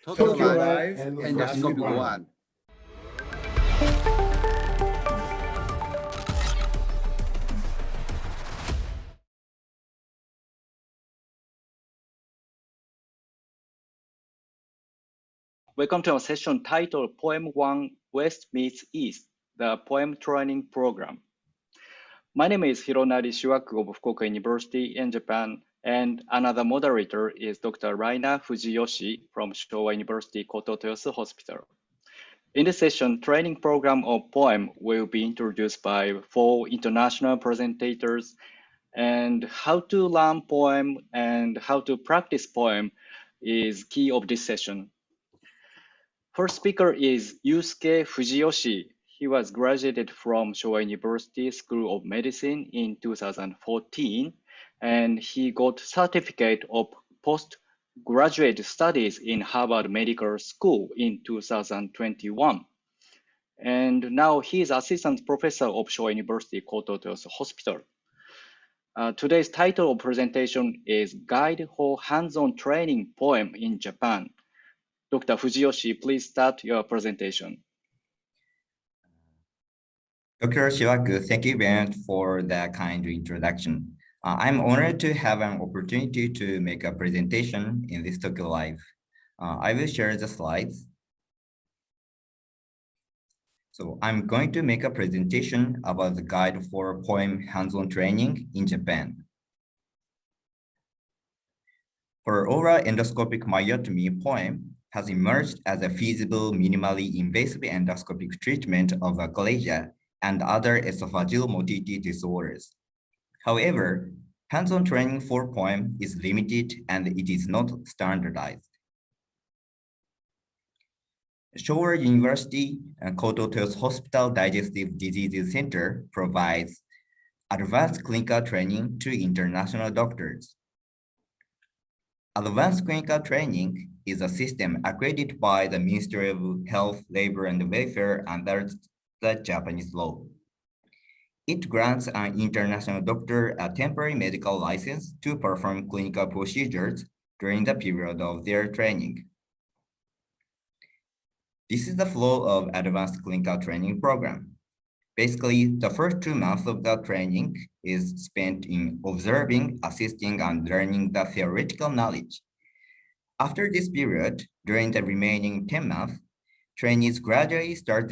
Tokyolive and Endoscopy 1. 1. Welcome to our session titled Poem 1 West Meets East, the Poem Training Program. My name is Hironari Shiwaku of Fukuoka University in Japan, and another moderator is Dr. Raina Fujiyoshi from Showa University Koto Toyosu Hospital. In this session, training program of poem will be introduced by 4 international presentators, and how to learn poem and how to practice poem is key of this session. First speaker is Yusuke Fujiyoshi. He was graduated from Showa University School of Medicine in 2014, and he got certificate of postgraduate studies in Harvard Medical School in 2021. And now he is assistant professor of Showa University Koto Toyosu Hospital. Today's title of presentation is Guide for Hands-on Training Poem in Japan. Dr. Fujiyoshi, please start your presentation. Dr. Shiwaku, thank you very much for that kind introduction. I'm honored to have an opportunity to make a presentation in this Tokyolive. I will share the slides. So I'm going to make a presentation about the guide for poem hands-on training in Japan. For oral endoscopic myotomy, poem has emerged as a feasible, minimally invasive endoscopic treatment of achalasia and other esophageal motility disorders. However, hands-on training for poem is limited and it is not standardized. Showa University Koto Toyosu Hospital Digestive Diseases Center provides advanced clinical training to international doctors. Advanced clinical training is a system accredited by the Ministry of Health, Labor and Welfare under the Japanese law. It grants an international doctor a temporary medical license to perform clinical procedures during the period of their training. This is the flow of advanced clinical training program. Basically, the first 2 months of the training is spent in observing, assisting, and learning the theoretical knowledge. After this period, during the remaining 10 months, trainees gradually start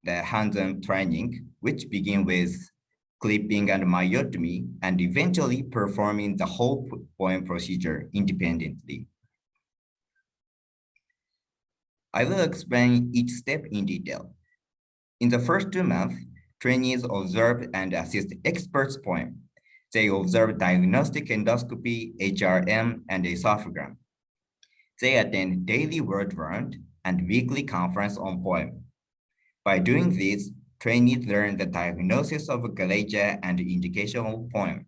the hands-on training, which begin with clipping and myotomy, and eventually performing the whole poem procedure independently. I will explain each step in detail. In the first 2 months, trainees observe and assist experts' poem. They observe diagnostic endoscopy, HRM, and esophagram. They attend daily word round and weekly conference on poem. By doing this, trainees learn the diagnosis of achalasia and indication of poem.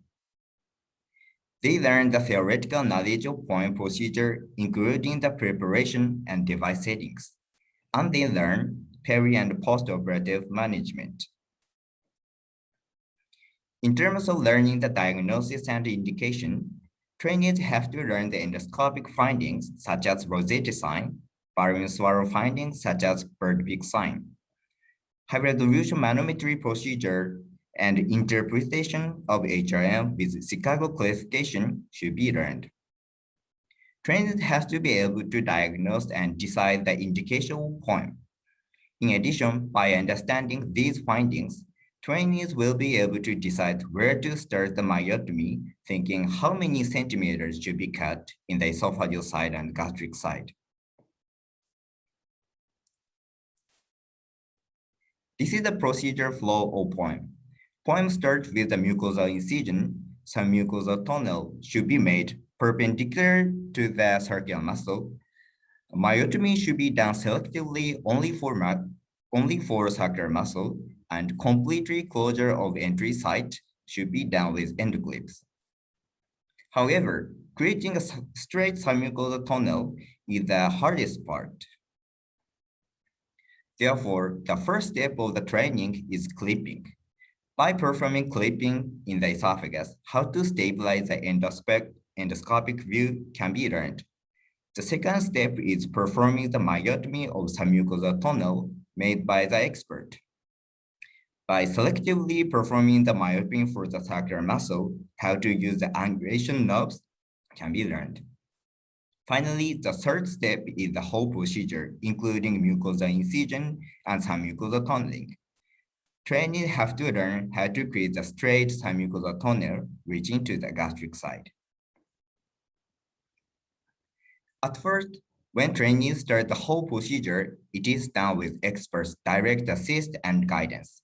They learn the theoretical knowledge of poem procedure, including the preparation and device settings, and they learn peri and post-operative management. In terms of learning the diagnosis and indication, trainees have to learn the endoscopic findings such as Rossetti sign, balloon swallow findings such as bird beak sign. High-resolution manometry procedure and interpretation of HRM with Chicago classification should be learned. Trainees have to be able to diagnose and decide the indication of poem. In addition, by understanding these findings, trainees will be able to decide where to start the myotomy, thinking how many centimeters should be cut in the esophageal side and gastric side. This is the procedure flow of poem. Poem starts with the mucosal incision. Some mucosal tunnel should be made perpendicular to the circular muscle. Myotomy should be done selectively only for circular muscle, and completely closure of entry site should be done with endoclips. However, creating a straight submucosal tunnel is the hardest part. Therefore, the first step of the training is clipping. By performing clipping in the esophagus, how to stabilize the endoscopic view can be learned. The second step is performing the myotomy of submucosal tunnel made by the expert. By selectively performing the myotomy for the sacral muscle, how to use the angulation knobs can be learned. Finally, the third step is the whole procedure, including mucosal incision and submucosal tunneling. Trainees have to learn how to create a straight submucosal tunnel reaching to the gastric side. At first, when trainees start the whole procedure, it is done with experts' direct assist and guidance.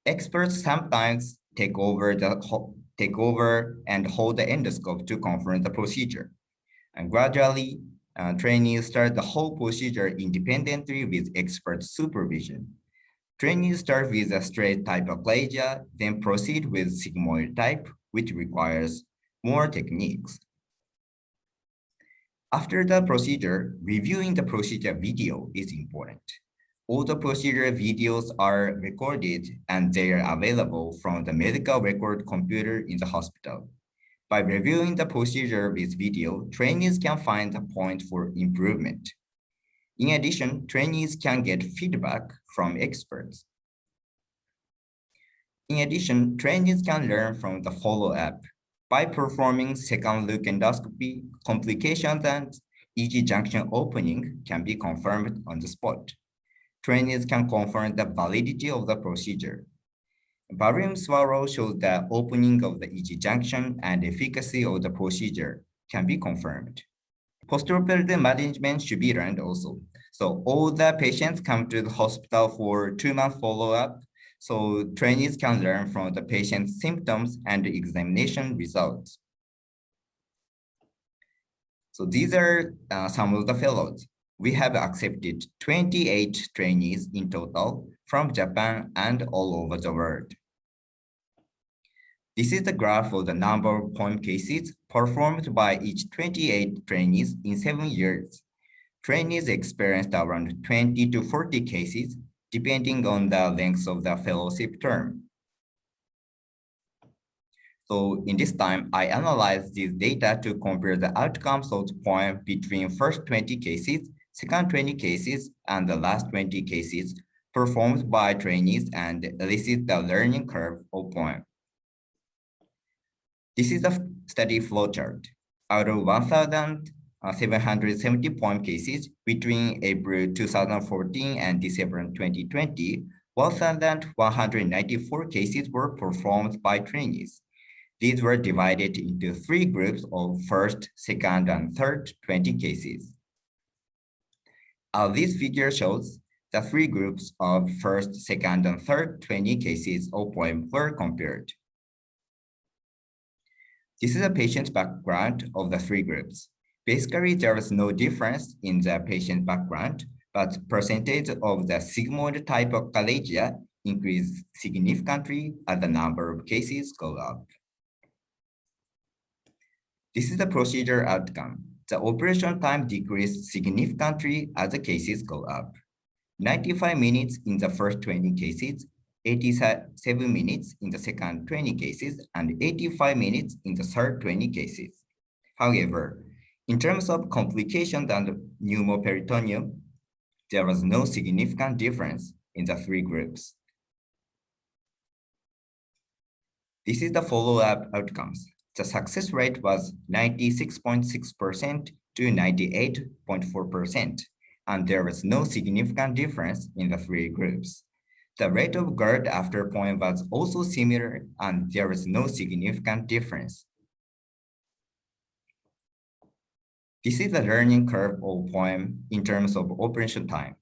Experts sometimes take over and hold the endoscope to confirm the procedure. And gradually, trainees start the whole procedure independently with expert supervision. Trainees start with a straight hypoplasia, then proceed with sigmoid type, which requires more techniques. After the procedure, reviewing the procedure video is important. All the procedure videos are recorded and they are available from the medical record computer in the hospital. By reviewing the procedure with video, trainees can find a point for improvement. In addition, trainees can get feedback from experts. In addition, trainees can learn from the follow-up. By performing second look endoscopy, complications and EG junction opening can be confirmed on the spot. Trainees can confirm the validity of the procedure. Barium swallow shows the opening of the EG junction and efficacy of the procedure can be confirmed. Postoperative management should be learned also. So all the patients come to the hospital for 2-month follow-up. So trainees can learn from the patient's symptoms and examination results. So these are some of the fellows. We have accepted 28 trainees in total from Japan and all over the world. This is the graph of the number of POEM cases performed by each 28 trainees in 7 years. Trainees experienced around 20 to 40 cases, depending on the length of the fellowship term. So in this time, I analyzed this data to compare the outcomes of the POEM between first 20 cases, second 20 cases, and the last 20 cases performed by trainees and elicit the learning curve of POEM. This is the study flowchart. Out of 1,770 POEM cases between April 2014 and December 2020, 1,194 cases were performed by trainees. These were divided into 3 groups of first, second, and third 20 cases. This figure shows the 3 groups of first, second, and third 20 cases of POEM were compared. This is a patient background of the 3 groups. Basically, there is no difference in the patient background, but percentage of the sigmoid type of achalasia increased significantly as the number of cases go up. This is the procedure outcome. The operation time decreased significantly as the cases go up. 95 minutes in the first 20 cases, 87 minutes in the second 20 cases, and 85 minutes in the third 20 cases. However, in terms of complications and pneumoperitoneum, there was no significant difference in the 3 groups. This is the follow-up outcomes. The success rate was 96.6% to 98.4%, and there was no significant difference in the 3 groups. The rate of GERD after POEM was also similar, and there was no significant difference. This is the learning curve of POEM in terms of operation time.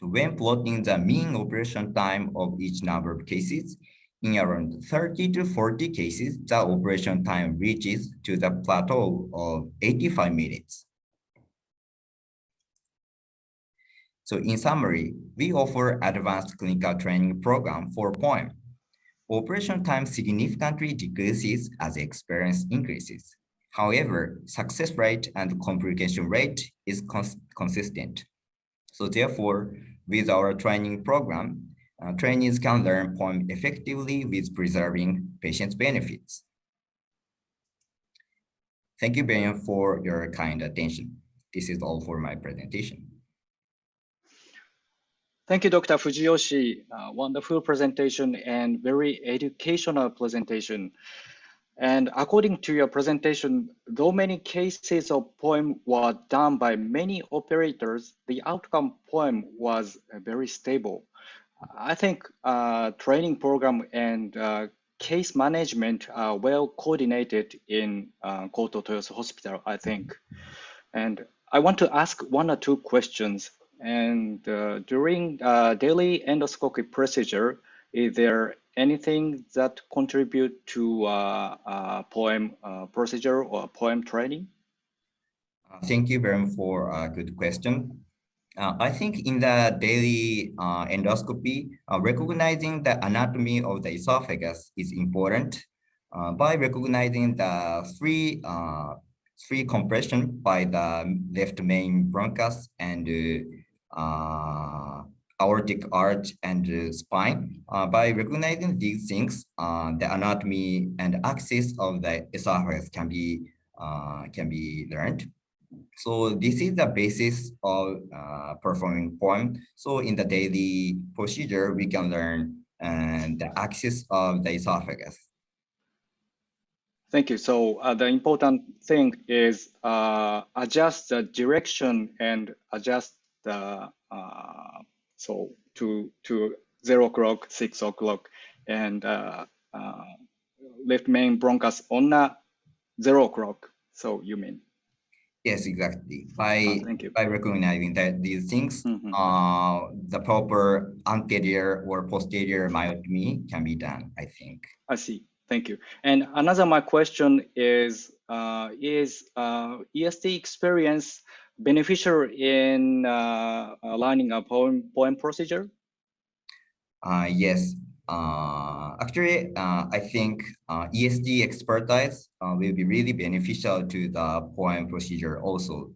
When plotting the mean operation time of each number of cases, in around 30 to 40 cases, the operation time reaches to the plateau of 85 minutes. So in summary, we offer advanced clinical training program for POEM. Operation time significantly decreases as experience increases. However, success rate and complication rate is consistent. So therefore, with our training program, trainees can learn POEM effectively with preserving patient benefits. Thank you very much for your kind attention. This is all for my presentation. Thank you, Dr. Fujiyoshi. Wonderful presentation and very educational presentation. And according to your presentation, though many cases of poem were done by many operators, the outcome poem was very stable. I think training program and case management are well coordinated in Koto Toyosu Hospital, I think. And I want to ask one or two questions. And during daily endoscopy procedure, is there anything that contribute to poem procedure or poem training? Thank you very much for a good question. I think in the daily endoscopy, recognizing the anatomy of the esophagus is important. By recognizing the free compression by the left main bronchus and aortic arch and spine, by recognizing these things, the anatomy and axis of the esophagus can be learned. So this is the basis of performing poem. So in the daily procedure, we can learn the axis of the esophagus. Thank you. So the important thing is adjust the direction and adjust the so to 0 o'clock, 6 o'clock, and left main bronchus on 0 o'clock. So you mean? Yes, exactly. Thank you. By recognizing that these things, the proper anterior or posterior myotomy can be done, I think. I see. Thank you. And another my question is ESD experience beneficial in learning a poem procedure? Yes. Actually, I think ESD expertise will be really beneficial to the poem procedure also.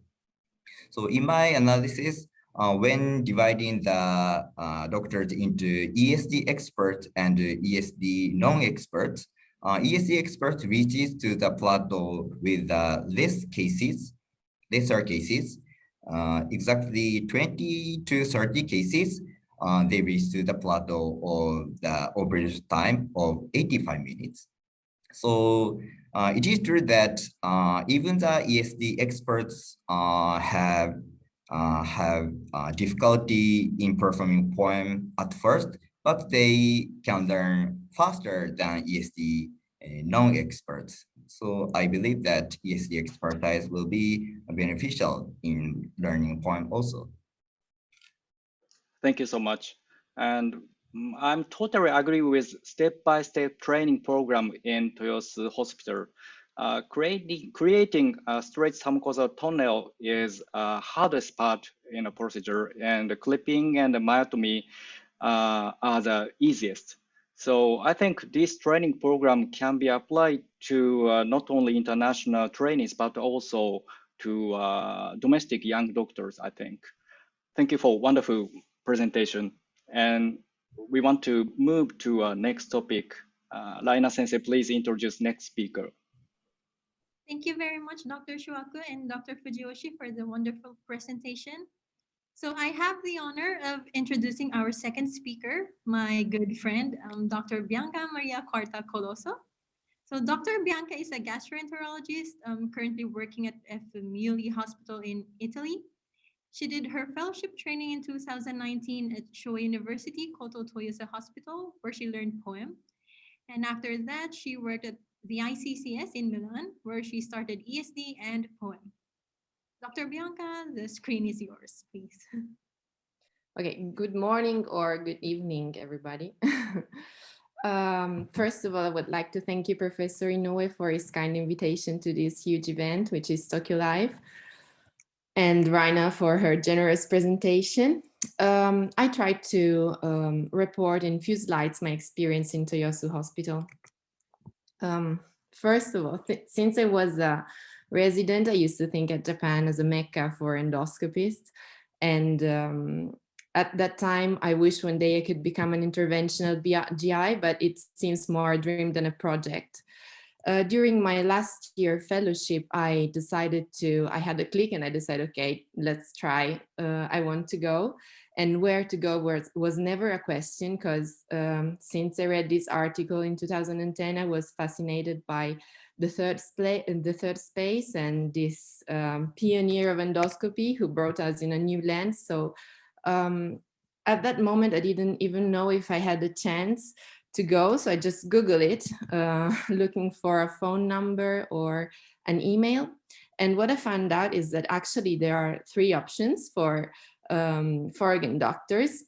So in my analysis, when dividing the doctors into ESD experts and ESD non-experts, ESD experts reaches to the plateau with lesser cases, exactly 20 to 30 cases, they reach to the plateau of the average time of 85 minutes. So it is true that even the ESD experts have difficulty in performing poem at first, but they can learn faster than ESD non-experts. So I believe that ESD expertise will be beneficial in learning poem also. Thank you so much. And I'm totally agree with step-by-step training program in Toyosu Hospital. Creating a straight submucosal tunnel is hardest part in a procedure, and the clipping and the myotomy are the easiest. So I think this training program can be applied to not only international trainees, but also to domestic young doctors, I think. Thank you for wonderful presentation. And we want to move to our next topic. Raina Sensei, please introduce next speaker. Thank you very much, Dr. Shuaku and Dr. Fujiyoshi, for the wonderful presentation. So I have the honor of introducing our second speaker, my good friend, Dr. Bianca Maria Quarta Coloso. So Dr. Bianca is a gastroenterologist currently working at Efemili Hospital in Italy. She did her fellowship training in 2019 at Showa University Koto Toyosu Hospital, where she learned poem. And after that, she worked at the ICCS in Milan, where she started ESD and poem. Dr. Bianca, the screen is yours, please. Okay, good morning or good evening, everybody. First of all, I would like to thank you, Professor Inoue, for his kind invitation to this huge event, which is Tokyolive, and Raina for her generous presentation. I tried to report in few slides my experience in Toyosu Hospital. First of all, since I was a resident, I used to think of Japan as a mecca for endoscopists. And at that time, I wish one day I could become an interventional GI, but it seems more a dream than a project. During my last year fellowship, I had a click and I decided, okay, let's try. I want to go. And where to go was never a question, because since I read this article in 2010, I was fascinated by the third space and this pioneer of endoscopy who brought us in a new lens. So at that moment, I didn't even know if I had a chance to go. So I just Google it, looking for a phone number or an email. And what I found out is that actually there are 3 options for foreign doctors.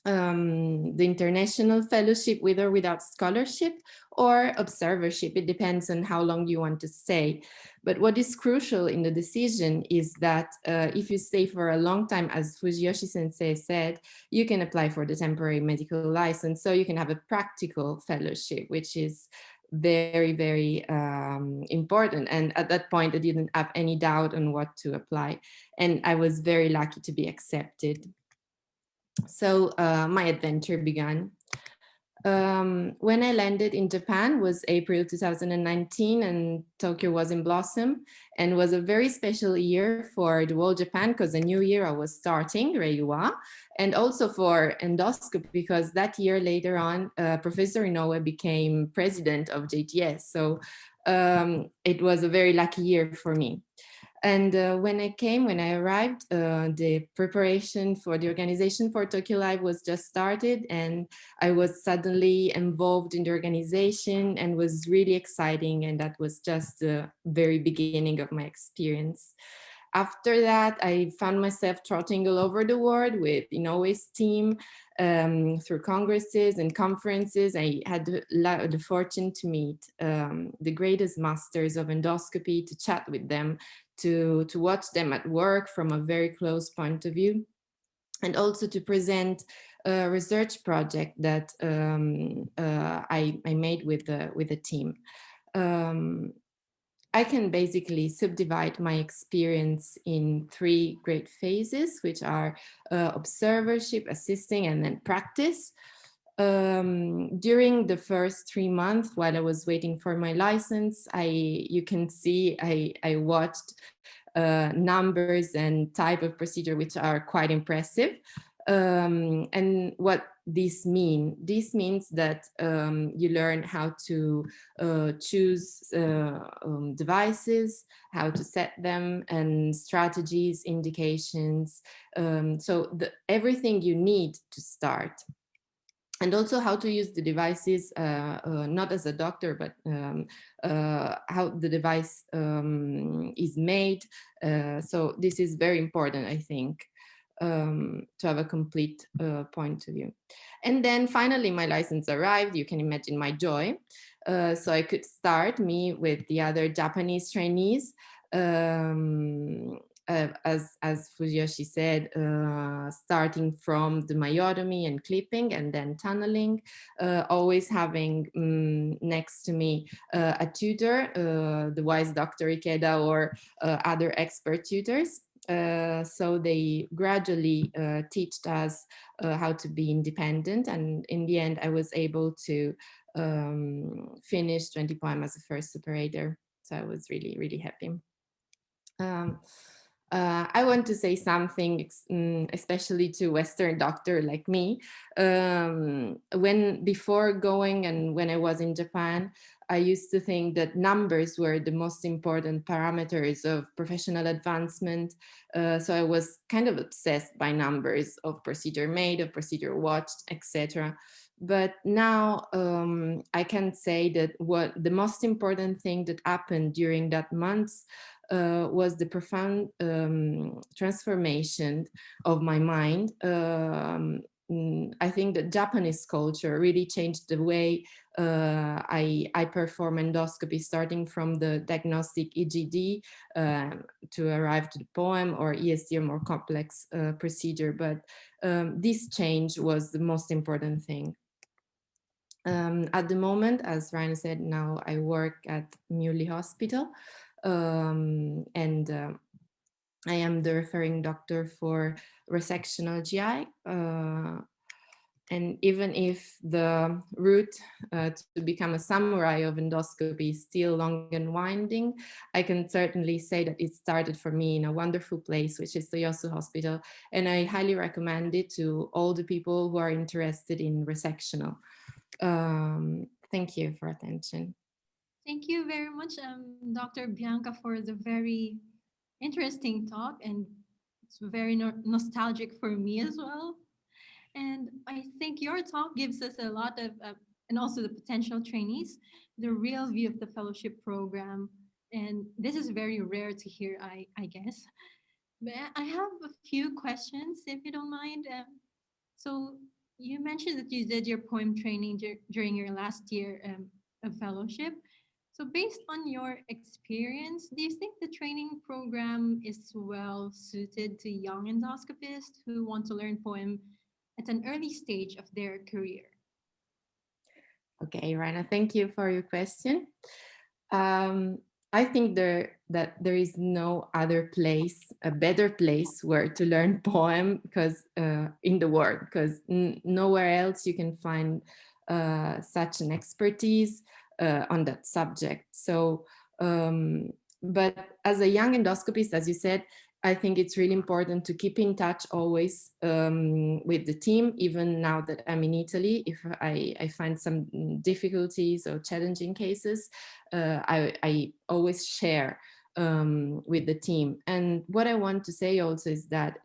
The international fellowship with or without scholarship, or observership. It depends on how long you want to stay. But what is crucial in the decision is that if you stay for a long time, as Fujiyoshi sensei said, you can apply for the temporary medical license. So you can have a practical fellowship, which is very, very important. And at that point, I didn't have any doubt on what to apply. And I was very lucky to be accepted. So my adventure began. When I landed in Japan was April 2019, and Tokyo was in blossom, and was a very special year for the whole Japan, because a new era was starting, Reiwa, and also for endoscopy, because that year later on, Professor Inoue became president of JTS. So it was a very lucky year for me. And when I arrived, the preparation for the organization for Tokyolive was just started, and I was suddenly involved in the organization, and was really exciting. And that was just the very beginning of my experience. After that, I found myself trotting all over the world with Inoue's team, through congresses and conferences. I had the fortune to meet the greatest masters of endoscopy, to chat with them, to watch them at work from a very close point of view, and also to present a research project that I made with the team. I can basically subdivide my experience in 3 great phases, which are observership, assisting, and then practice. During the first 3 months, while I was waiting for my license, you can see I watched numbers and type of procedure, which are quite impressive. And what this means that you learn how to choose devices, how to set them, and strategies, indications. So everything you need to start. And also how to use the devices, not as a doctor, but how the device is made. So this is very important, I think, to have a complete point of view. And then finally, my license arrived. You can imagine my joy. So I could start with the other Japanese trainees. As Fujiyoshi said, starting from the myotomy and clipping, and then tunneling, always having next to me a tutor, the wise Dr. Ikeda, or other expert tutors. So they gradually taught us how to be independent, and in the end I was able to finish 20 poem as a first operator. So I was really, really happy. I want to say something, especially to Western doctor like me. Before going and when I was in Japan, I used to think that numbers were the most important parameters of professional advancement. So I was kind of obsessed by numbers of procedure made, of procedure watched, etc. But now I can say that what the most important thing that happened during that month was the profound transformation of my mind. I think that Japanese culture really changed the way I perform endoscopy, starting from the diagnostic EGD to arrive to the poem or ESD, a more complex procedure. But this change was the most important thing. At the moment, as Ryan said, now I work at Muley Hospital, and I am the referring doctor for resectional GI. And even if the route to become a samurai of endoscopy is still long and winding, I can certainly say that it started for me in a wonderful place, which is Toyosu Hospital. And I highly recommend it to all the people who are interested in resectional. Thank you for attention. Thank you very much, Dr. Bianca, for the very interesting talk, and it's very nostalgic for me as well. And I think your talk gives us a lot of, and also the potential trainees, the real view of the fellowship program. And this is very rare to hear, I guess. But I have a few questions, if you don't mind. So you mentioned that you did your poem training during your last year of fellowship. So based on your experience, do you think the training program is well suited to young endoscopists who want to learn poem at an early stage of their career? Okay, Raina, thank you for your question. I think that there is no other place, a better place where to learn poem because in the world, because nowhere else you can find such an expertise on that subject. So, but as a young endoscopist, as you said, I think it's really important to keep in touch always with the team, even now that I'm in Italy. If I find some difficulties or challenging cases, I always share with the team. And what I want to say also is that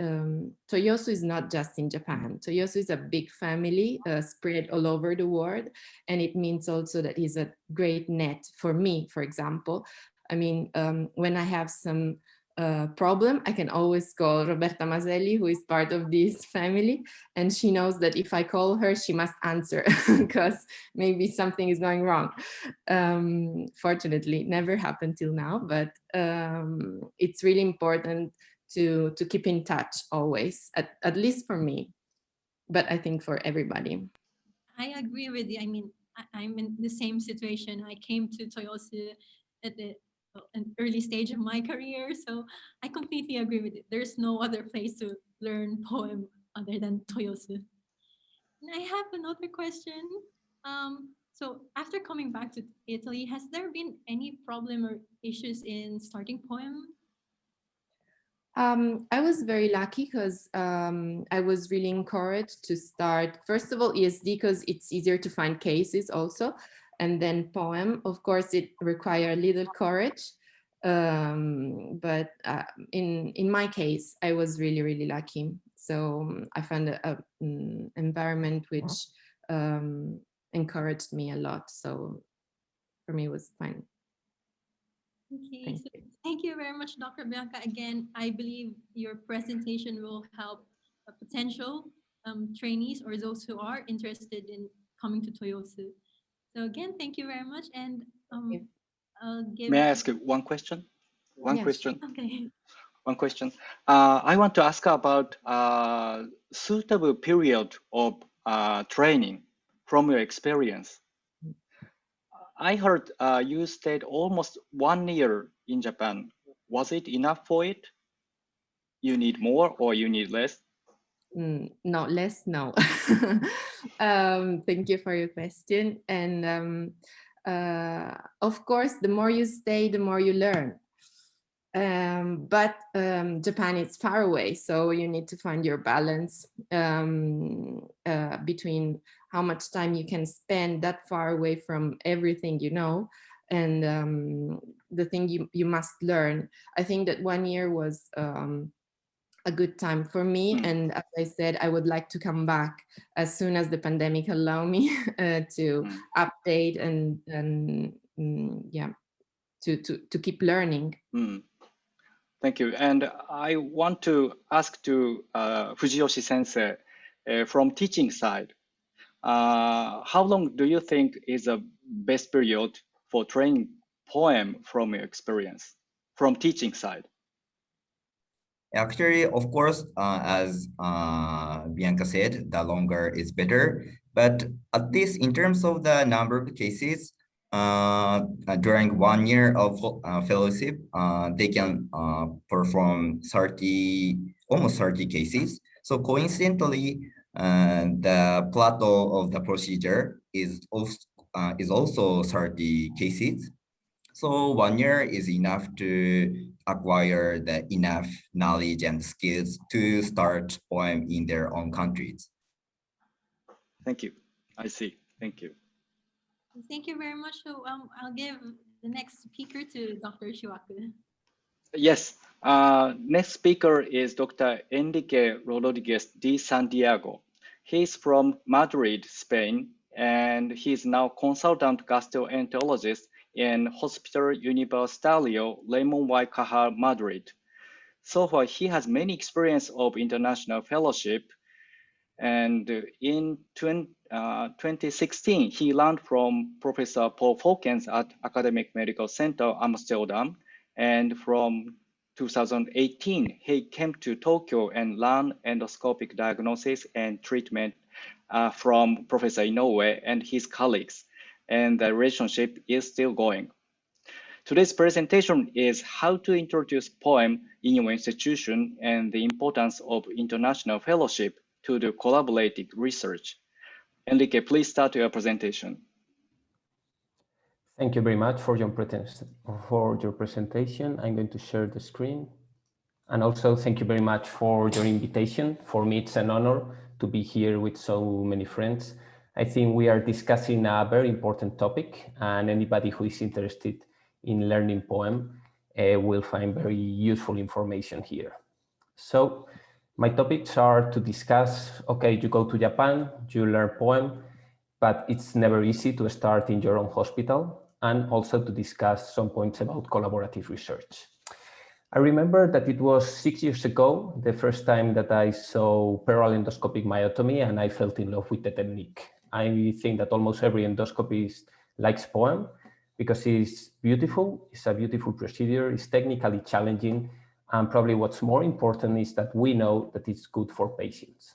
Toyosu is not just in Japan. Toyosu is a big family spread all over the world. And it means also that it's a great net for me, for example. I mean, when I have some problem, I can always call Roberta Maselli, who is part of this family, and she knows that if I call her, she must answer because maybe something is going wrong. Fortunately, never happened till now, but it's really important to keep in touch always, at least for me, but I think for everybody. I agree with you. I mean, I'm in the same situation. I came to Toyosu at an early stage of my career, so I completely agree with you. There's no other place to learn poem other than Toyosu. And I have another question. So after coming back to Italy, has there been any problem or issues in starting poem? I was very lucky because I was really encouraged to start, first of all, ESD because it's easier to find cases also. And then poem, of course, it required a little courage. But in my case, I was really, really lucky. So I found a environment which encouraged me a lot. So for me, it was fine. Okay, Thank so you. thank you very much, Dr. Bianca. Again, I believe your presentation will help potential trainees or those who are interested in coming to Toyosu. So again, thank you very much, and Thank you. I'll give. May I ask you one question? One Yes. question. Okay. One question. I want to ask about suitable period of training from your experience. I heard you stayed almost 1 year in Japan. Was it enough for it? You need more or you need less? No, less no. Thank you for your question. And of course, the more you stay, the more you learn. But Japan is far away, so you need to find your balance between how much time you can spend that far away from everything you know and the thing you must learn. I think that 1 year was a good time for me. And as I said, I would like to come back as soon as the pandemic allow me to update and yeah, to keep learning. Thank you. And I want to ask to Fujiyoshi Sensei from teaching side, how long do you think is a best period for training poem from your experience, from teaching side? Actually, of course, as Bianca said, the longer is better. But at least in terms of the number of cases, during 1 year of fellowship, they can perform 30, almost 30 cases. So coincidentally, The plateau of the procedure is also 30 cases. So 1 year is enough to acquire the enough knowledge and skills to start poem in their own countries. Thank you. I see. Thank you. Thank you very much. So I'll give the next speaker to Dr. Shuaku. Yes. Next speaker is Dr. Enrique Rodriguez de Santiago. He's from Madrid, Spain, and he's now consultant gastroenterologist in Hospital Universitario Ramon y Cajal, Madrid. So far, he has many experience of international fellowship, and in 2016, he learned from Professor Paul Folkens at Academic Medical Center, Amsterdam. And from 2018, he came to Tokyo and learned endoscopic diagnosis and treatment from Professor Inoue and his colleagues. And the relationship is still going. Today's presentation is how to introduce poem in your institution and the importance of international fellowship to the collaborative research. Enrique, please start your presentation. Thank you very much for your presentation. I'm going to share the screen. And also thank you very much for your invitation. For me, it's an honor to be here with so many friends. I think we are discussing a very important topic, and anybody who is interested in learning poem will find very useful information here. So my topics are to discuss, okay, you go to Japan, you learn poem, but it's never easy to start in your own hospital, and also to discuss some points about collaborative research. I remember that it was 6 years ago, the first time that I saw peroral endoscopic myotomy, and I fell in love with the technique. I think that almost every endoscopist likes poem because it's beautiful, it's a beautiful procedure, it's technically challenging, and probably what's more important is that we know that it's good for patients.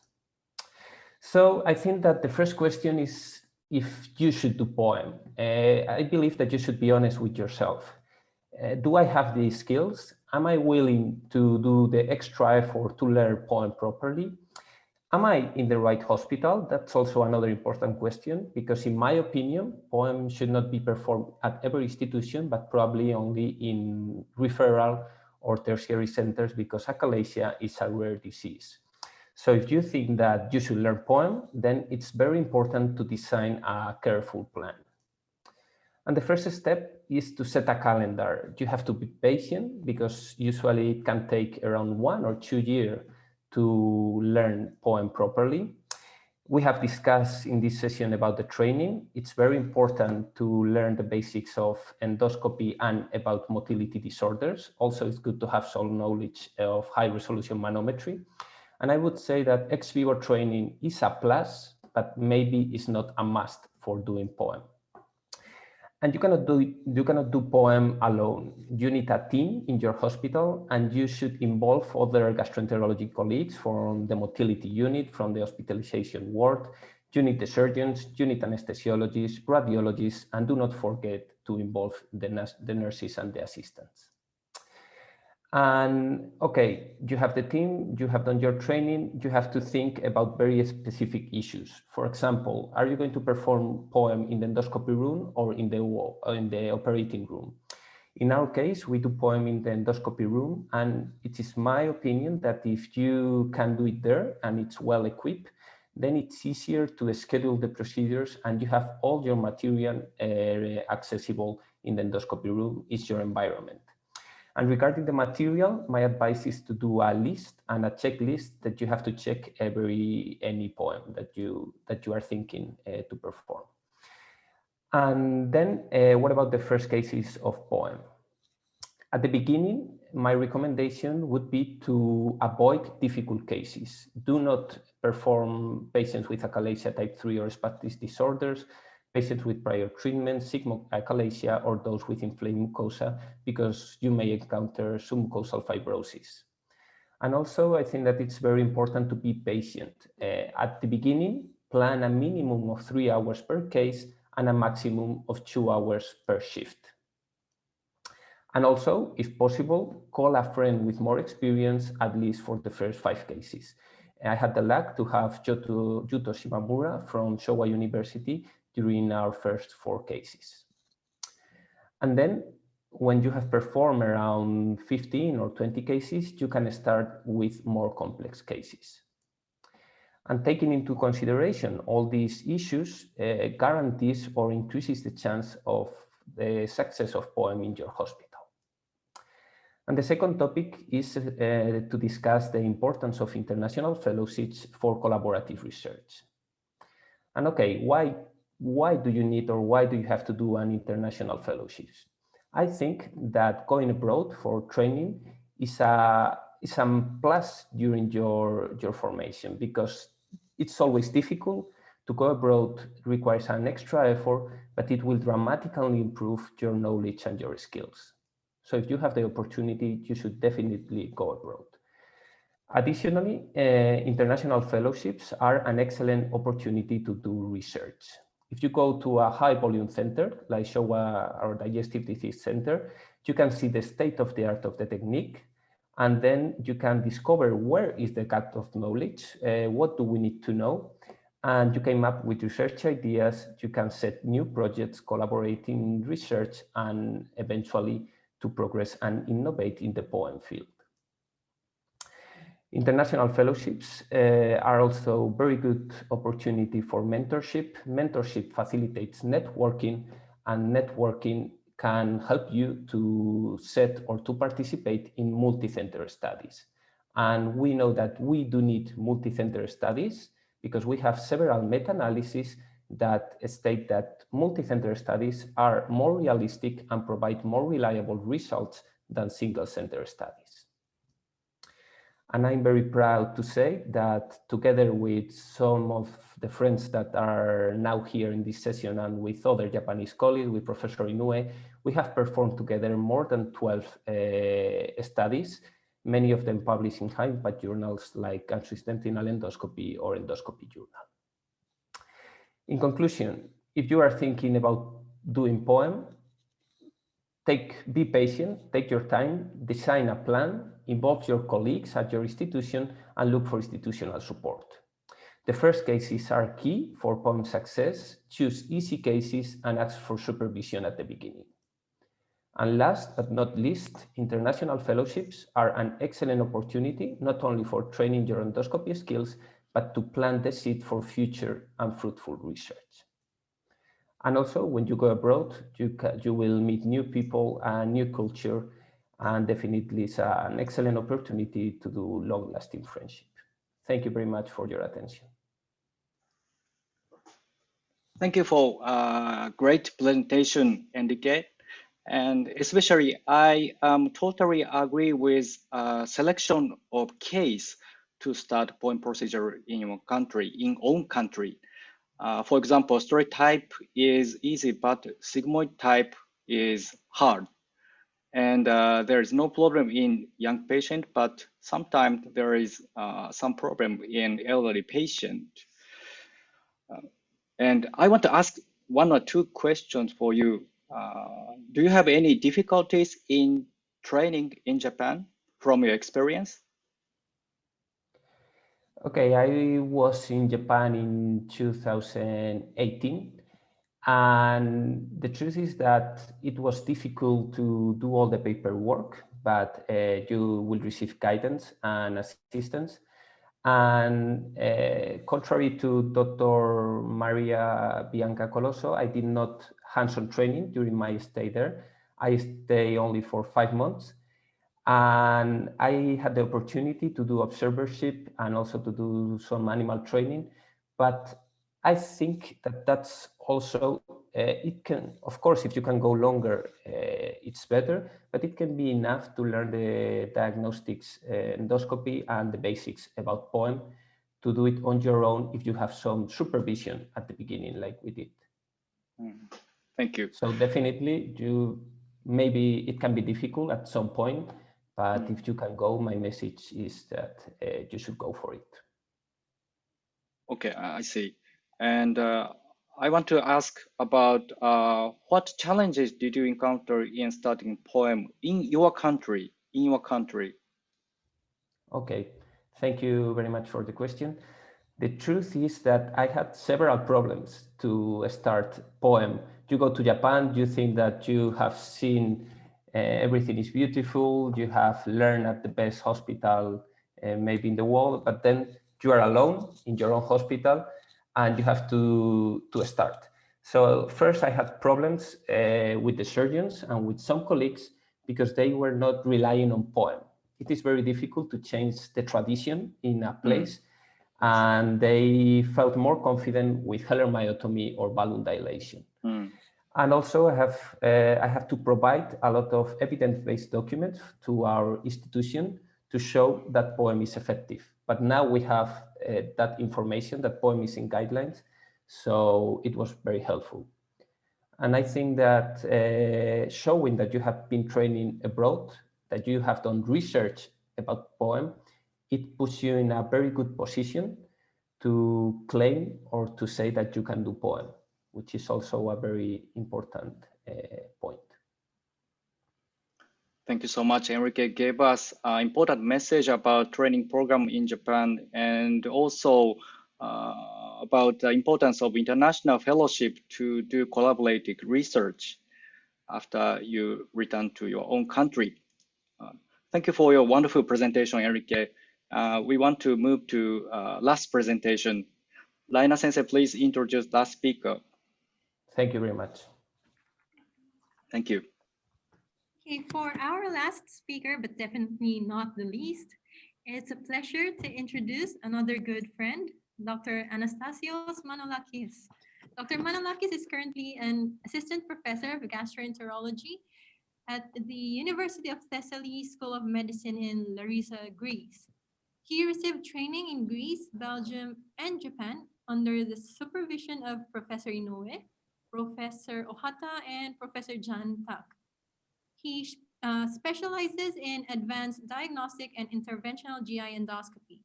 So I think that the first question is if you should do poem. I believe that you should be honest with yourself. Do I have the skills? Am I willing to do the extra effort to learn poem properly? Am I in the right hospital? That's also another important question, because in my opinion, poem should not be performed at every institution, but probably only in referral or tertiary centers, because achalasia is a rare disease. So if you think that you should learn poem, then it's very important to design a careful plan. And the first step is to set a calendar. You have to be patient because usually it can take around 1 or 2 years to learn poem properly. We have discussed in this session about the training. It's very important to learn the basics of endoscopy and about motility disorders. Also, it's good to have some knowledge of high resolution manometry. And I would say that ex vivo training is a plus, but maybe it's not a must for doing poem. And you cannot do poem alone. You need a team in your hospital, and you should involve other gastroenterology colleagues from the motility unit, from the hospitalization ward. You need the surgeons, you need anesthesiologists, radiologists, and do not forget to involve the nurses and the assistants. And okay, you have the team, you have done your training, you have to think about very specific issues. For example, are you going to perform poem in the endoscopy room or in the operating room? In our case, we do poem in the endoscopy room, and it is my opinion that if you can do it there and it's well equipped, then it's easier to schedule the procedures and you have all your material accessible in the endoscopy room. It's your environment. And regarding the material, my advice is to do a list and a checklist that you have to check any poem that you are thinking to perform. And then what about the first cases of poem? At the beginning, my recommendation would be to avoid difficult cases. Do not perform patients with achalasia type 3 or spastic disorders, patients with prior treatment, sigmoid-achalasia, or those with inflamed mucosa, because you may encounter submucosal fibrosis. And also, I think that it's very important to be patient. At the beginning, plan a minimum of 3 hours per case and a maximum of 2 hours per shift. And also, if possible, call a friend with more experience, at least for the first 5 cases. I had the luck to have Yuto Shimamura from Showa University during our first 4 cases. And then when you have performed around 15 or 20 cases, you can start with more complex cases. And taking into consideration all these issues guarantees or increases the chance of the success of POEM in your hospital. And the second topic is to discuss the importance of international fellowships for collaborative research. And okay, why do you need or why do you have to do an international fellowships? I think that going abroad for training is a plus during your formation, because it's always difficult. To go abroad requires an extra effort, but it will dramatically improve your knowledge and your skills. So if you have the opportunity, you should definitely go abroad. Additionally, international fellowships are an excellent opportunity to do research. If you go to a high volume center, like Showa or Digestive Disease Center, you can see the state of the art of the technique, and then you can discover where is the gap of knowledge, what do we need to know, and you came up with research ideas. You can set new projects, collaborating in research, and eventually to progress and innovate in the POEM field. International fellowships are also very good opportunity for mentorship. Mentorship facilitates networking, and networking can help you to set or to participate in multi-center studies. And we know that we do need multi-center studies because we have several meta-analyses that state that multi-center studies are more realistic and provide more reliable results than single-center studies. And I'm very proud to say that together with some of the friends that are now here in this session and with other Japanese colleagues, with Professor Inoue, we have performed together more than 12 studies, many of them published in high-impact journals like Gastrointestinal Endoscopy or Endoscopy Journal. In conclusion, if you are thinking about doing POEM, be patient, take your time, design a plan, involve your colleagues at your institution, and look for institutional support. The first cases are key for POEM success. Choose easy cases and ask for supervision at the beginning. And last but not least, international fellowships are an excellent opportunity, not only for training your endoscopy skills, but to plant the seed for future and fruitful research. And also, when you go abroad, you will meet new people and new culture, and definitely it's an excellent opportunity to do long-lasting friendship. Thank you very much for your attention. Thank you for a great presentation, Endike. And especially, I totally agree with selection of case to start POEM procedure in your country, in own country. For example, straight type is easy, but sigmoid type is hard. And there is no problem in young patient, but sometimes there is some problem in elderly patient. And I want to ask one or two questions for you. Do you have any difficulties in training in Japan from your experience? Okay, I was in Japan in 2018, and the truth is that it was difficult to do all the paperwork, but you will receive guidance and assistance. And contrary to Dr. Maria Bianca Colosso, I did not hands-on training during my stay there. I stayed only for 5 months. And I had the opportunity to do observership and also to do some animal training. But I think that that's also, it can, of course, if you can go longer, it's better, but it can be enough to learn the diagnostics, endoscopy, and the basics about POEM to do it on your own if you have some supervision at the beginning, like we did. Thank you. So definitely, maybe it can be difficult at some point, but if you can go, my message is that you should go for it. Okay, I see. And I want to ask about what challenges did you encounter in starting POEM in your country? Okay, Thank you very much for the question. The truth is that I had several problems to start poem. You go to Japan, you think that you have seen everything is beautiful, you have learned at the best hospital maybe in the world, but then you are alone in your own hospital and you have to start. So first I had problems with the surgeons and with some colleagues because they were not relying on poem. It is very difficult to change the tradition in a place. And they felt more confident with Heller myotomy or balloon dilation. And also I have to provide a lot of evidence-based documents to our institution to show that poem is effective. But now we have that information, that poem is in guidelines, so it was very helpful. And I think that showing that you have been training abroad, that you have done research about poem, it puts you in a very good position to claim or to say that you can do poem, which is also a very important point. Thank you so much. Enrique gave us an important message about training program in Japan and also about the importance of international fellowship to do collaborative research after you return to your own country. Thank you for your wonderful presentation, Enrique. We want to move to last presentation. Laina Sensei, please introduce last speaker. Thank you very much. Thank you. Okay, for our last speaker, but definitely not the least, it's a pleasure to introduce another good friend, Dr. Anastasios Manolakis. Dr. Manolakis is currently an assistant professor of gastroenterology at the University of Thessaly School of Medicine in Larissa, Greece. He received training in Greece, Belgium, and Japan under the supervision of Professor Inoue, Professor Ohata, and Professor Jan Tak. He specializes in advanced diagnostic and interventional GI endoscopy.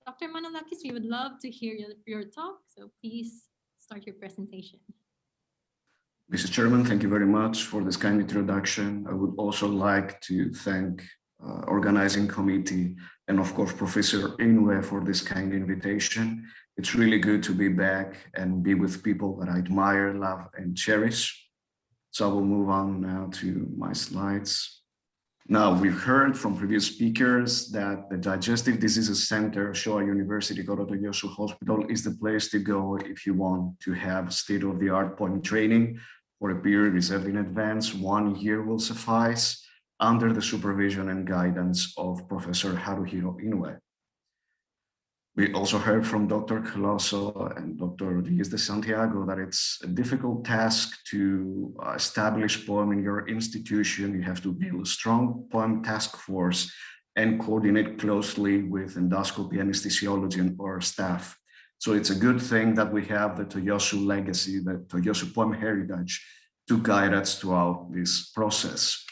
Dr. Manolakis, we would love to hear your talk, so please start your presentation. Mr. Chairman, thank you very much for this kind introduction. I would also like to thank organizing committee and of course Professor Inoue for this kind invitation. It's really good to be back and be with people that I admire, love, and cherish. So I will move on now to my slides. Now, we've heard from previous speakers that the Digestive Diseases Center, Showa University Goro Toyosu Hospital, is the place to go if you want to have state-of-the-art poem training for a period reserved in advance. 1 year will suffice under the supervision and guidance of Professor Haruhiro Inoue. We also heard from Dr. Colosso and Dr. Rodriguez de Santiago that it's a difficult task to establish poem in your institution. You have to build a strong poem task force and coordinate closely with endoscopy, anesthesiology, and our staff. So it's a good thing that we have the Toyosu legacy, the Toyosu poem heritage to guide us throughout this process.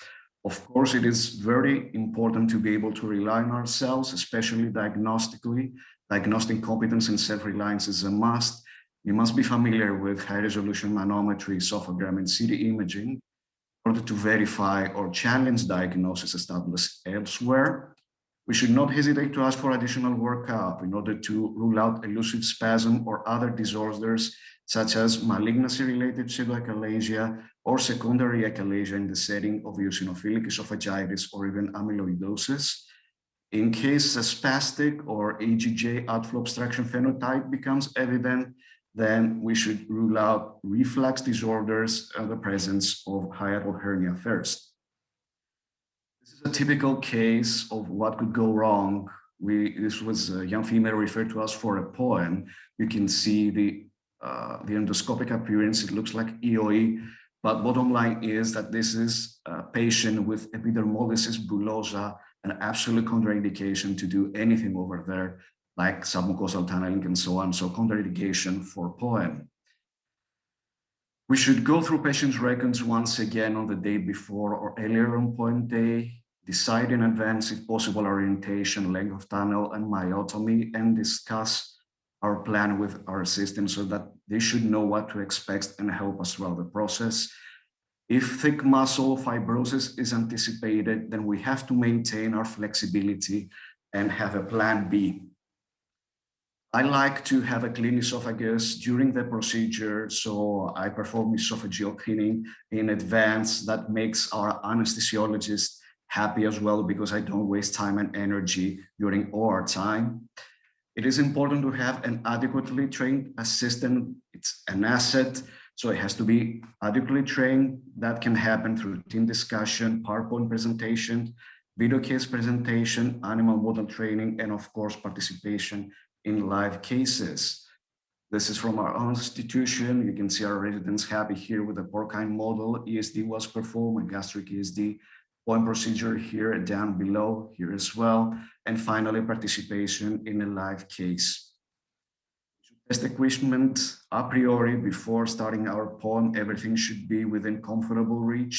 Of course, it is very important to be able to rely on ourselves, especially diagnostically. Diagnostic competence and self-reliance is a must. You must be familiar with high-resolution manometry, esophagram, and CT imaging in order to verify or challenge diagnosis established elsewhere. We should not hesitate to ask for additional workup in order to rule out elusive spasm or other disorders such as malignancy-related pseudoachalasia or secondary achalasia in the setting of eosinophilic esophagitis or even amyloidosis. In case a spastic or AGJ outflow obstruction phenotype becomes evident, then we should rule out reflux disorders and the presence of hiatal hernia first. This is a typical case of what could go wrong. This was a young female referred to us for a poem. You can see the endoscopic appearance. It looks like EOE, but bottom line is that this is a patient with epidermolysis bullosa, an absolute contraindication to do anything over there, like submucosal tunneling and so on. So contraindication for poem. We should go through patient's records once again on the day before or earlier on poem day, decide in advance if possible orientation, length of tunnel, and myotomy, and discuss our plan with our assistant so that they should know what to expect and help us throughout the process. If thick muscle fibrosis is anticipated, then we have to maintain our flexibility and have a plan B. I like to have a clean esophagus during the procedure, so I perform esophageal cleaning in advance. That makes our anesthesiologist happy as well, because I don't waste time and energy during OR time. It is important to have an adequately trained assistant. It's an asset, so it has to be adequately trained. That can happen through team discussion, PowerPoint presentation, video case presentation, animal model training, and of course, participation in live cases. This is from our own institution. You can see our residents happy here with the porcine model. ESD was performed, a gastric ESD. Point procedure here down below here as well. And finally, participation in a live case. Test equipment a priori before starting our poem, everything should be within comfortable reach.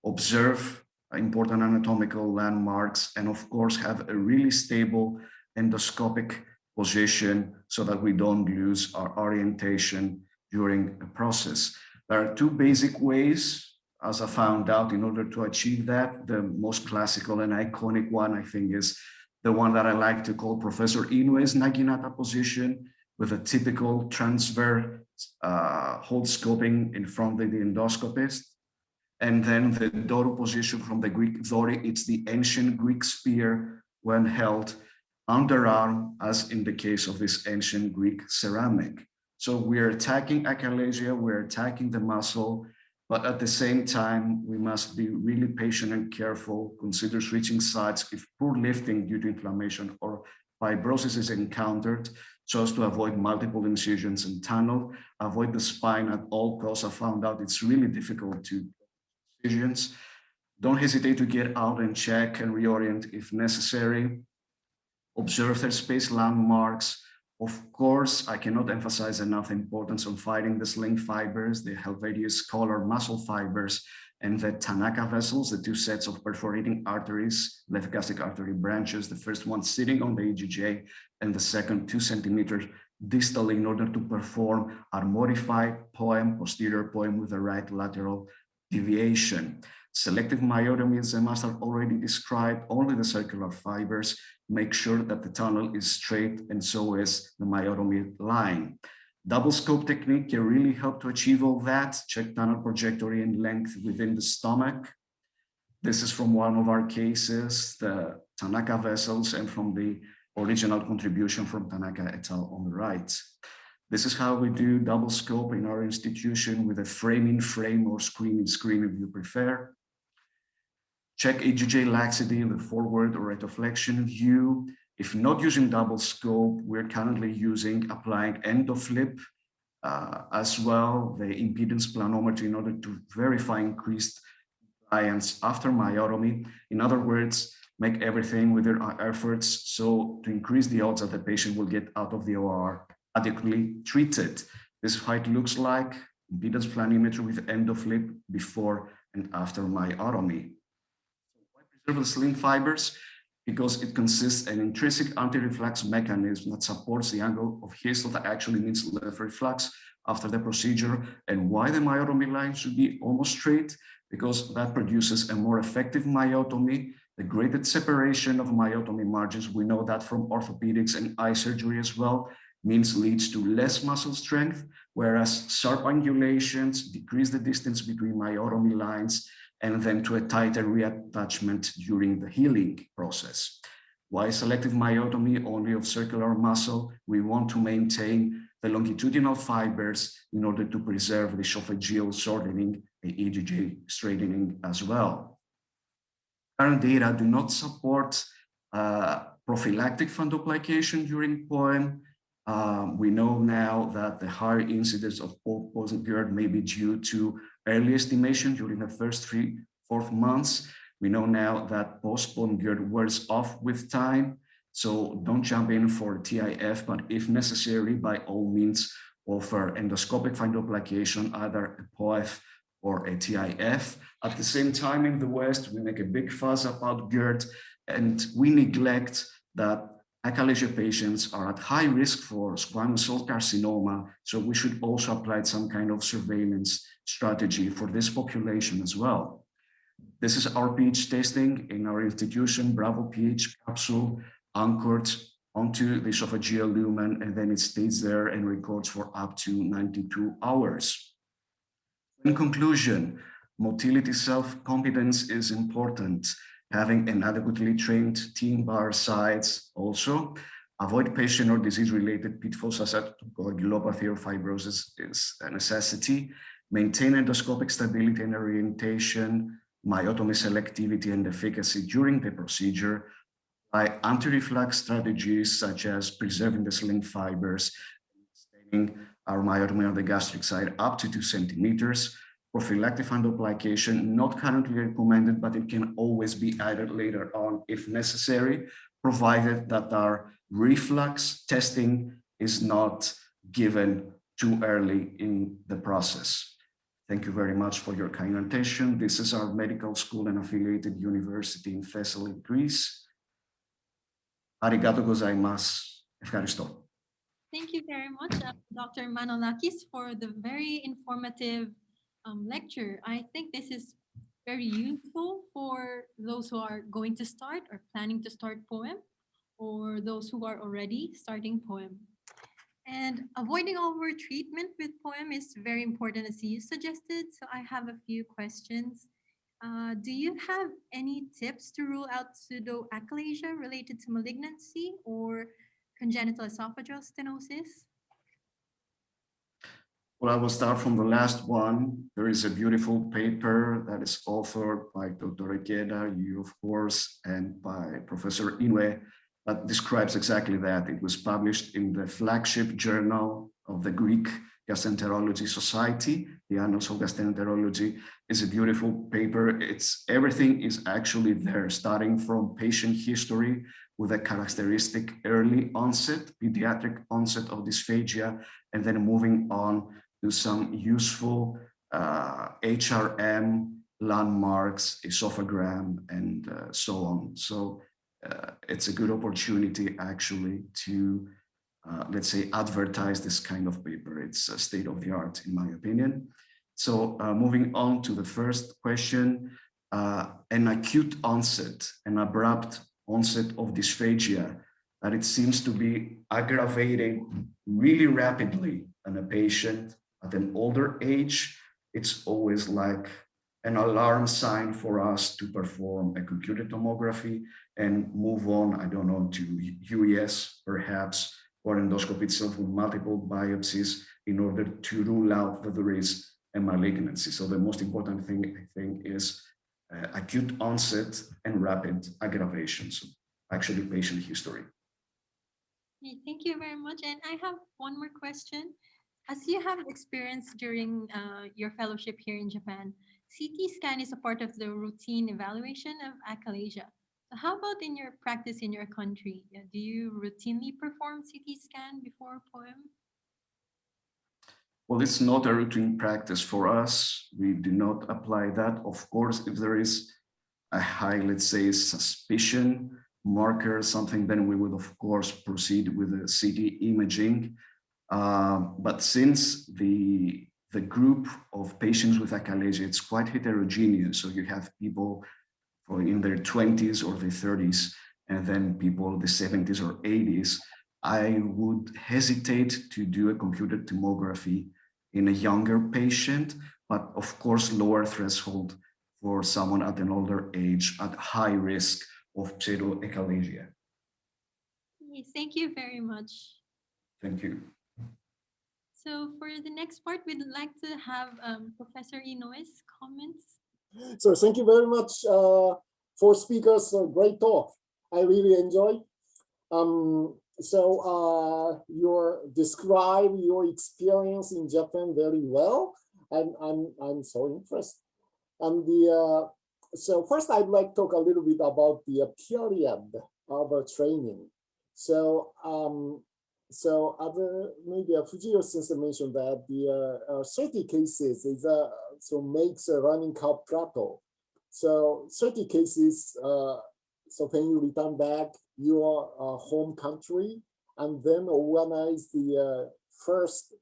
Observe important anatomical landmarks, and of course have a really stable endoscopic position so that we don't lose our orientation during the process. There are two basic ways, as I found out, in order to achieve that. The most classical and iconic one, I think, is the one that I like to call Professor Inoue's Naginata position, with a typical transverse hold scoping in front of the endoscopist. And then the Doro position from the Greek Dori, it's the ancient Greek spear when held underarm, as in the case of this ancient Greek ceramic. So we're attacking achalasia, we're attacking the muscle, but at the same time, we must be really patient and careful, consider switching sides if poor lifting due to inflammation or fibrosis is encountered, so as to avoid multiple incisions and tunnel, avoid the spine at all costs. I found out it's really difficult to incisions. Don't hesitate to get out and check and reorient if necessary. Observe their space landmarks. Of course, I cannot emphasize enough the importance of finding the sling fibers, the Helvetius collar muscle fibers, and the Tanaka vessels, the two sets of perforating arteries, left gastric artery branches, the first one sitting on the EGJ, and the second 2 centimeters distally in order to perform our modified poem, posterior poem with the right lateral deviation. Selective myotomy, as I must have already described, only the circular fibers. Make sure that the tunnel is straight, and so is the myotomy line. Double scope technique can really help to achieve all that. Check tunnel trajectory and length within the stomach. This is from one of our cases, the Tanaka vessels, and from the original contribution from Tanaka et al. On the right. This is how we do double scope in our institution with a frame-in-frame or screen-in-screen if you prefer. Check EGJ laxity in the forward or retroflexion view. If not using double scope, we're currently applying endoflip as well, the impedance planometer, in order to verify increased compliance after myotomy. In other words, make everything within our efforts so to increase the odds that the patient will get out of the OR adequately treated. This is how it looks like, impedance planimeter with endoflip before and after myotomy. Why preserve the sling fibers? Because it consists an intrinsic anti-reflux mechanism that supports the angle of histole that actually needs left reflux after the procedure. And why the myotomy line should be almost straight? Because that produces a more effective myotomy. The graded separation of myotomy margins, we know that from orthopedics and eye surgery as well, leads to less muscle strength, whereas sharp angulations decrease the distance between myotomy lines and then to a tighter reattachment during the healing process. Why selective myotomy only of circular muscle? We want to maintain the longitudinal fibers in order to preserve the esophageal shortening, the EGJ straightening as well. Current data do not support prophylactic fundoplication during POEM. We know now that the higher incidence of post-GERD may be due to early estimation during the first 3-4 months. We know now that postponed GERD wears off with time. So don't jump in for TIF, but if necessary, by all means, offer endoscopic fundoplication, either a POEF or a TIF. At the same time, in the West, we make a big fuss about GERD, and we neglect that achalasia patients are at high risk for squamous cell carcinoma, so we should also apply some kind of surveillance strategy for this population as well. This is our pH testing in our institution, Bravo pH capsule. anchored onto the esophageal lumen, and then it stays there and records for up to 92 hours. In conclusion, motility self-competence is important. Having an adequately trained team by our sides also. Avoid patient or disease-related pitfalls such as coagulopathy or fibrosis is a necessity. Maintain endoscopic stability and orientation, myotomy selectivity and efficacy during the procedure. By anti-reflux strategies such as preserving the sling fibers, extending our myotomy on the gastric side up to 2 centimeters. Prophylactic fundoplication, not currently recommended, but it can always be added later on if necessary, provided that our reflux testing is not given too early in the process. Thank you very much for your kind attention. This is our medical school and affiliated university in Thessaly, Greece. Arigato gozaimasu. Ευχαριστώ. Thank you very much, Dr. Manolakis, for the very informative lecture. I think this is very useful for those who are going to start or planning to start poem, or those who are already starting poem. And avoiding overtreatment with poem is very important, as you suggested. So I have a few questions. Do you have any tips to rule out pseudoachalasia related to malignancy or congenital esophageal stenosis? Well, I will start from the last one. There is a beautiful paper that is authored by Dr. Ikeda, you of course, and by Professor Inoue that describes exactly that. It was published in the flagship journal of the Greek Gastroenterology Society. The Annals of Gastroenterology is a beautiful paper. Everything is actually there, starting from patient history with a characteristic early onset, pediatric onset of dysphagia, and then moving on to some useful HRM landmarks, esophagram, and so on. So it's a good opportunity actually to, let's say, advertise this kind of paper. It's a state of the art, in my opinion. So moving on to the first question, an acute onset, an abrupt onset of dysphagia, that it seems to be aggravating really rapidly in a patient at an older age. It's always like an alarm sign for us to perform a computed tomography and move on, I don't know, to UES perhaps, or endoscopy itself with multiple biopsies in order to rule out that there is a malignancy. So the most important thing, I think, is acute onset and rapid aggravation. So actually patient history. Okay, thank you very much. And I have one more question. As you have experience during your fellowship here in Japan, CT scan is a part of the routine evaluation of achalasia. So how about in your practice in your country? Do you routinely perform CT scan before poem? Well, it's not a routine practice for us. We do not apply that. Of course, if there is a high, let's say, suspicion marker, something, then we would, of course, proceed with the CT imaging. But since the group of patients with achalasia, it's quite heterogeneous. So you have people in their 20s or their 30s, and then people in the 70s or 80s. I would hesitate to do a computed tomography in a younger patient, but of course, lower threshold for someone at an older age at high risk of pseudoachalasia. Thank you very much. Thank you. So for the next part, we'd like to have Professor Inoue's comments. So thank you very much for speakers. Great talk. I really enjoyed. You describe your experience in Japan very well, and I'm so impressed. And so first, I'd like to talk a little bit about the period of training. So maybe Fujio-sensei mentioned that the 30 cases is makes a learning curve plateau. So 30 cases. So when you return back your home country and then organize the first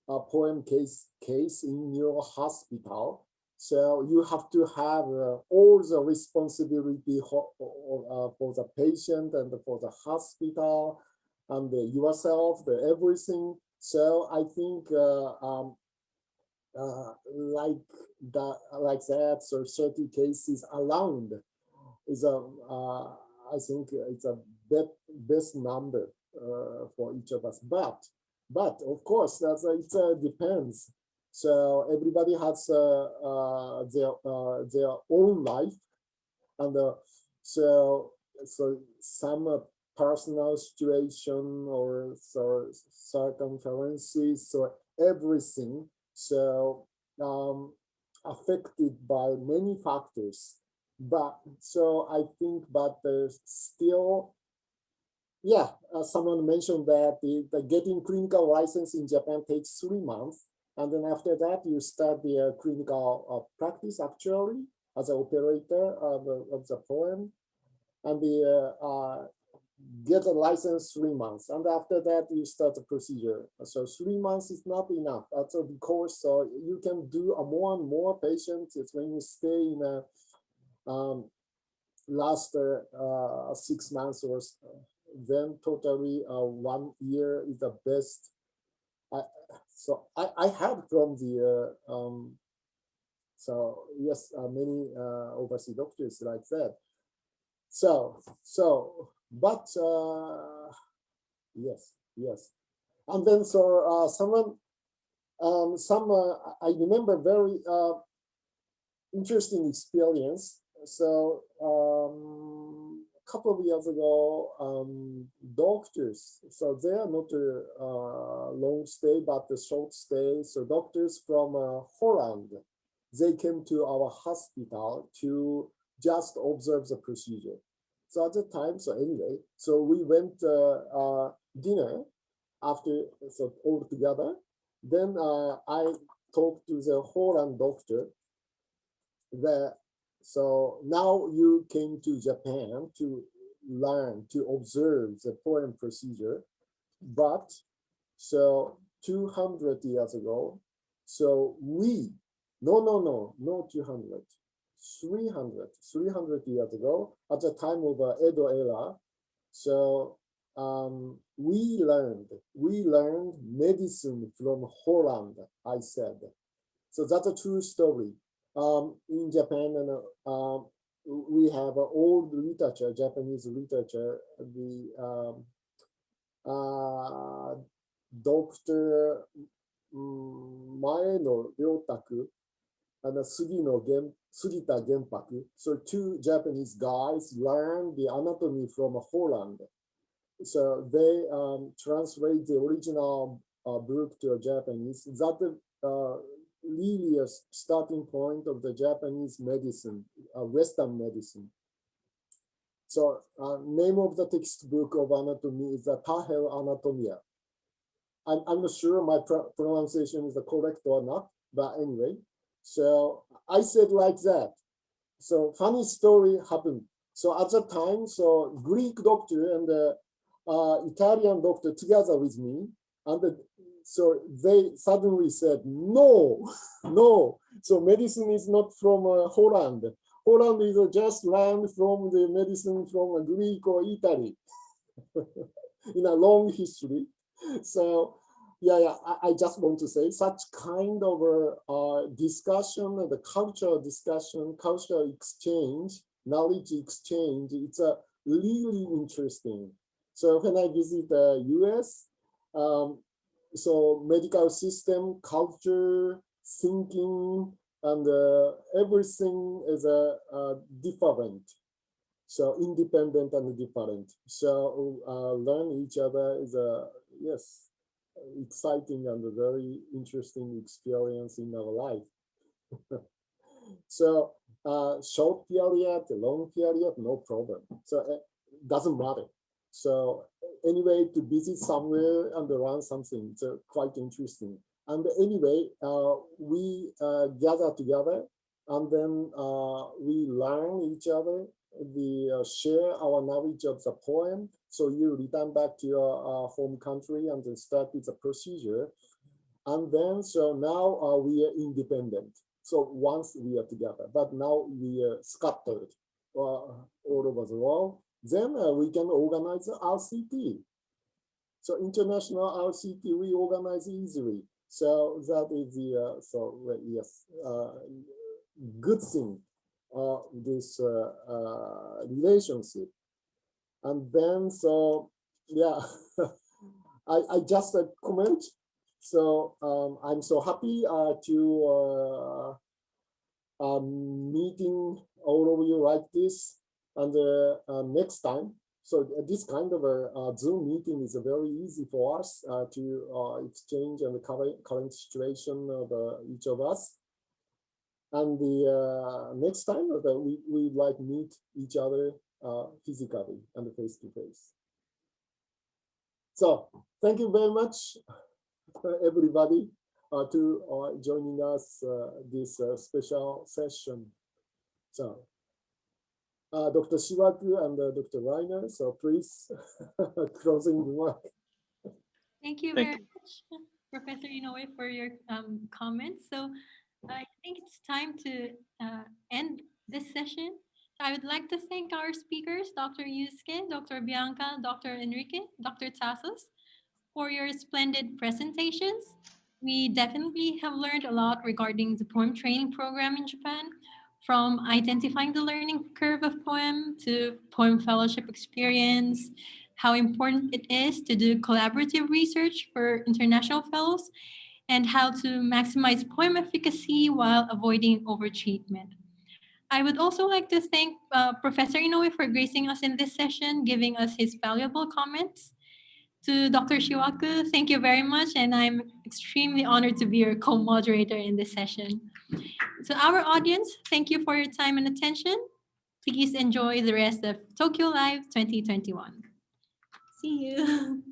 poem case in your hospital. So you have to have all the responsibility for the patient and for the hospital and yourself, everything. So I think like that, so 30 cases around is I think it's a best number for each of us. But of course, it depends. So everybody has their own life, and so some personal situation or circumstances, so everything so affected by many factors. But so I think, but still, yeah, someone mentioned that the getting clinical license in Japan takes 3 months. And then after that, you start the clinical practice actually as an operator of the poem. And get a license 3 months. And after that, you start the procedure. So 3 months is not enough. So because you can do more and more patients. It's when you stay in a last 6 months or then totally 1 year is the best. I have from the so yes, many overseas doctors like that. But yes, and then someone I remember very interesting experience. So a couple of years ago, doctors, so they are not a long stay, but a short stay. So doctors from Holland, they came to our hospital to just observe the procedure. So at the time, so anyway, so we went dinner after, so all together. Then I talked to the Holland doctor that, so now you came to Japan to learn, to observe the poem procedure, but so 200 years ago, so no 200, 300 years ago, at the time of Edo era, so we learned medicine from Holland, I said. So that's a true story. In Japan, and we have old literature, Japanese literature, the Dr. Maeno Ryotaku and Sugita Genpaku. So two Japanese guys learned the anatomy from Holland. So they translate the original book to Japanese. That really a starting point of the Japanese medicine, Western medicine. So name of the textbook of anatomy is the Tahel Anatomia. I'm not sure my pronunciation is correct or not, but anyway. So I said like that. So funny story happened. So at that time, so Greek doctor and the Italian doctor together with me, and so they suddenly said, no. So medicine is not from Holland. Holland is just learned from the medicine from Greek or Italy in a long history. So yeah, I just want to say such kind of discussion, the cultural discussion, cultural exchange, knowledge exchange, it's a really interesting. So when I visit the US, so medical system, culture, thinking, and everything is different. So independent and different. So learn each other is yes, exciting and a very interesting experience in our life. So short period, long period, no problem. So it doesn't matter. So anyway, to visit somewhere and learn something, it's quite interesting. And anyway, we gather together and then we learn each other, we share our knowledge of the poem. So you return back to your home country and then start with the procedure. And then, so now we are independent. So once we are together, but now we are scattered all over the world. Then we can organize the RCT. So international RCT we organize easily. So that is the yes, good thing. This relationship, and then so yeah, I just comment. So I'm so happy to meeting all of you like this, and next time. So this kind of a Zoom meeting is very easy for us to exchange and the current situation of each of us. And the next time we like meet each other physically and face to face. So thank you very much, everybody, to joining us this special session. So Dr. Shiwaku and Dr. Reiner, so please closing remark. Thank you very much, Professor Inoue, for your comments. So I think it's time to end this session. I would like to thank our speakers, Dr. Yusuke, Dr. Bianca, Dr. Enrique, Dr. Tassos, for your splendid presentations. We definitely have learned a lot regarding the poem training program in Japan, from identifying the learning curve of poem to poem fellowship experience, how important it is to do collaborative research for international fellows, and how to maximize poem efficacy while avoiding overtreatment. I would also like to thank Professor Inoue for gracing us in this session, giving us his valuable comments. To Dr. Shiwaku, thank you very much, and I'm extremely honored to be your co-moderator in this session. To our audience, thank you for your time and attention. Please enjoy the rest of Tokyolive 2021. See you.